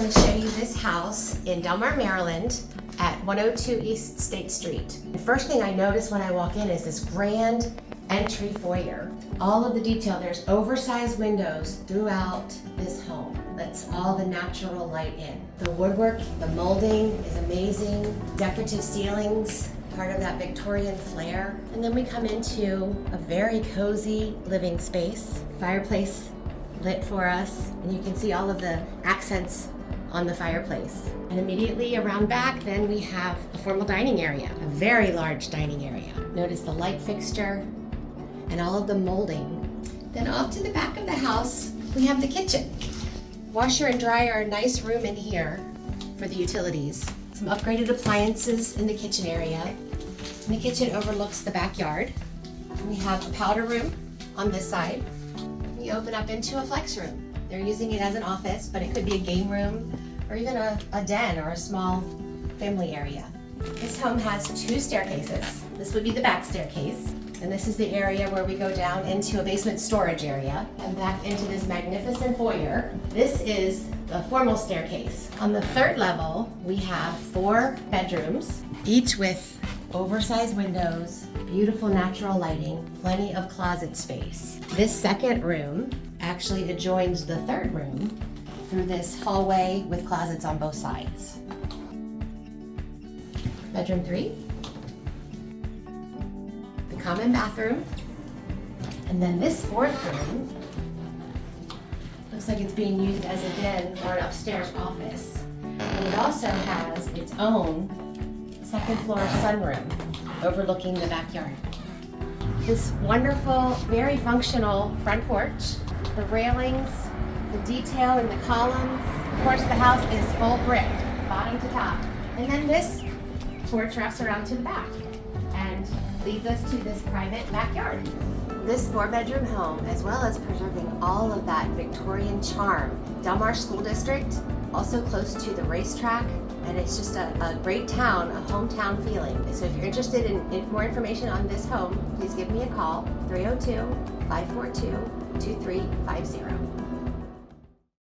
want to show you this house in Delmar, Maryland at 102 East State Street. The first thing I notice when I walk in is this grand entry foyer. All of the detail, there's oversized windows throughout this home. Lets all the natural light in. The woodwork, the molding is amazing. Decorative ceilings, part of that Victorian flair. And then we come into a very cozy living space. Fireplace lit for us, and you can see all of the accents on the fireplace. And immediately around back, then we have a formal dining area, a very large dining area. Notice the light fixture and all of the molding. Then off to the back of the house, we have the kitchen. Washer and dryer, a nice room in here for the utilities. Some upgraded appliances in the kitchen area. And the kitchen overlooks the backyard. We have a powder room on this side. We open up into a flex room. They're using it as an office, but it could be a game room or even a den or a small family area. This home has 2 staircases. This would be the back staircase. And this is the area where we go down into a basement storage area and back into this magnificent foyer. This is the formal staircase. On the 3rd level, we have 4 bedrooms, each with oversized windows, beautiful natural lighting, plenty of closet space. This 2nd room actually adjoins the 3rd room through this hallway with closets on both sides. Bedroom 3. The common bathroom. And then this 4th room looks like it's being used as a den or an upstairs office. And it also has its own 2nd floor sunroom overlooking the backyard. This wonderful, very functional front porch, the railings, the detail in the columns. Of course, the house is full brick, bottom to top. And then this porch wraps around to the back and leads us to this private backyard. This 4-bedroom home, as well as preserving all of that Victorian charm. Delmar School District, also close to the racetrack, and it's just a great town, a hometown feeling. So if you're interested in more information on this home, please give me a call, 302-542-2350.